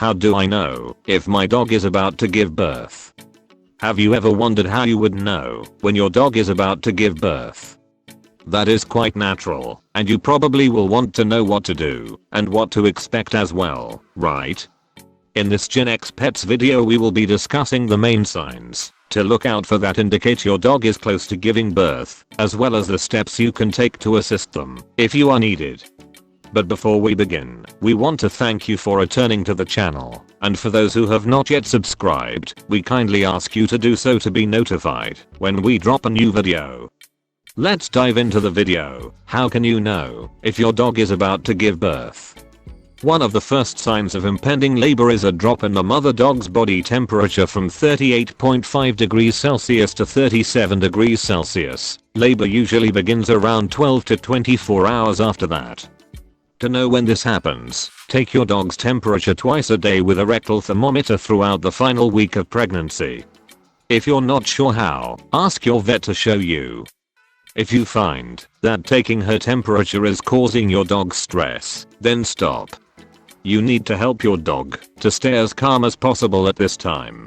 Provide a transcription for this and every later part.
How do I know if my dog is about to give birth? Have you ever wondered how you would know when your dog is about to give birth? That is quite natural, and you probably will want to know what to do and what to expect as well, right? In this Gen X Pets video we will be discussing the main signs to look out for that indicate your dog is close to giving birth, as well as the steps you can take to assist them if you are needed. But before we begin, we want to thank you for returning to the channel, and for those who have not yet subscribed, we kindly ask you to do so to be notified when we drop a new video. Let's dive into the video. How can you know if your dog is about to give birth? One of the first signs of impending labor is a drop in the mother dog's body temperature from 38.5 degrees Celsius to 37 degrees Celsius. Labor usually begins around 12 to 24 hours after that. To know when this happens, take your dog's temperature twice a day with a rectal thermometer throughout the final week of pregnancy. If you're not sure how, ask your vet to show you. If you find that taking her temperature is causing your dog stress, then stop. You need to help your dog to stay as calm as possible at this time.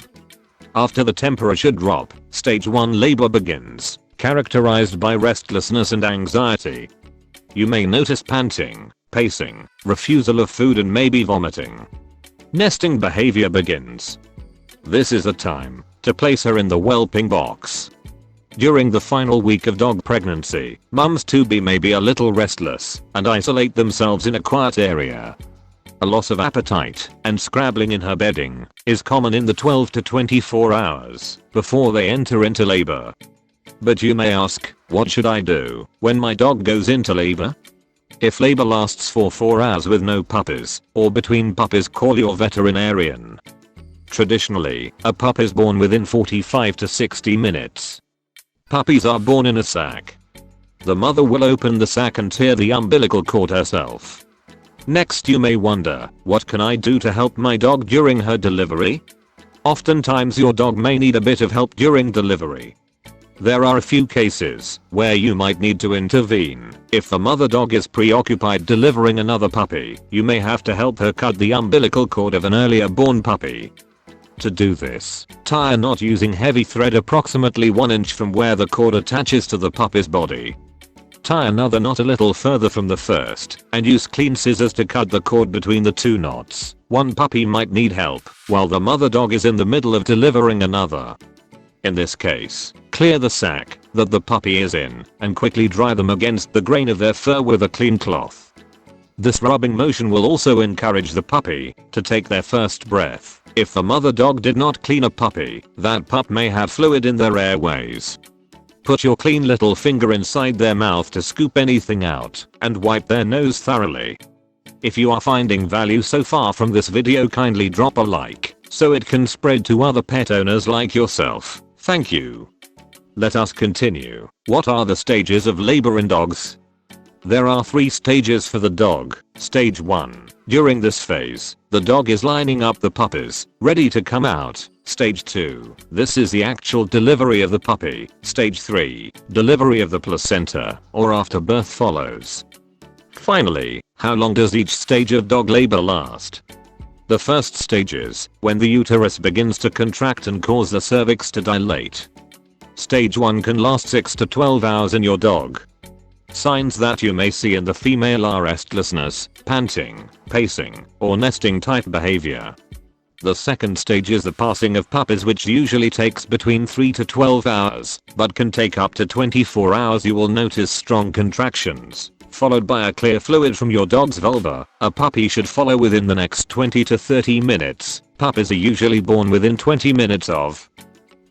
After the temperature drop, stage 1 labor begins, characterized by restlessness and anxiety. You may notice panting, pacing, refusal of food and maybe vomiting. Nesting behavior begins. This is the time to place her in the whelping box. During the final week of dog pregnancy, mums-to-be may be a little restless and isolate themselves in a quiet area. A loss of appetite and scrabbling in her bedding is common in the 12 to 24 hours before they enter into labor. But you may ask, what should I do when my dog goes into labor? If labor lasts for 4 hours with no puppies, or between puppies, call your veterinarian. Traditionally, a pup is born within 45 to 60 minutes. Puppies are born in a sac. The mother will open the sac and tear the umbilical cord herself. Next you may wonder, what can I do to help my dog during her delivery? Oftentimes your dog may need a bit of help during delivery. There are a few cases where you might need to intervene. If the mother dog is preoccupied delivering another puppy, you may have to help her cut the umbilical cord of an earlier born puppy. To do this, tie a knot using heavy thread approximately 1 inch from where the cord attaches to the puppy's body. Tie another knot a little further from the first, and use clean scissors to cut the cord between the 2 knots. One puppy might need help, while the mother dog is in the middle of delivering another. In this case, clear the sac that the puppy is in, and quickly dry them against the grain of their fur with a clean cloth. This rubbing motion will also encourage the puppy to take their first breath. If the mother dog did not clean a puppy, that pup may have fluid in their airways. Put your clean little finger inside their mouth to scoop anything out, and wipe their nose thoroughly. If you are finding value so far from this video, kindly drop a like, so it can spread to other pet owners like yourself. Thank you. Let us continue. What are the stages of labor in dogs? There are 3 stages for the dog. Stage 1. During this phase, the dog is lining up the puppies, ready to come out. Stage 2. This is the actual delivery of the puppy. Stage 3. Delivery of the placenta, or after birth follows. Finally, how long does each stage of dog labor last? The first stage is when the uterus begins to contract and cause the cervix to dilate. Stage 1 can last 6 to 12 hours in your dog. Signs that you may see in the female are restlessness, panting, pacing, or nesting type behavior. The second stage is the passing of puppies, which usually takes between 3 to 12 hours, but can take up to 24 hours. You will notice strong contractions, followed by a clear fluid from your dog's vulva. A puppy should follow within the next 20 to 30 minutes. Puppies are usually born within 20 minutes of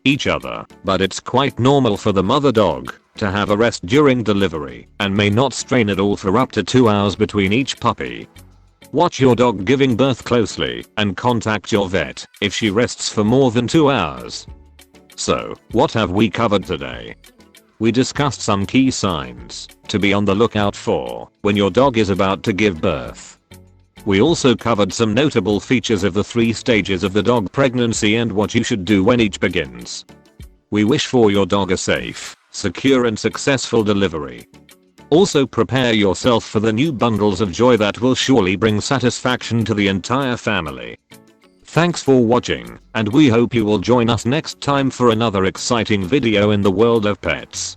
each other, but it's quite normal for the mother dog to have a rest during delivery and may not strain at all for up to 2 hours between each puppy. Watch your dog giving birth closely and contact your vet if she rests for more than 2 hours. So, what have we covered today? We discussed some key signs to be on the lookout for when your dog is about to give birth. We also covered some notable features of the 3 stages of the dog pregnancy and what you should do when each begins. We wish for your dog a safe, secure and successful delivery. Also prepare yourself for the new bundles of joy that will surely bring satisfaction to the entire family. Thanks for watching, and we hope you will join us next time for another exciting video in the world of pets.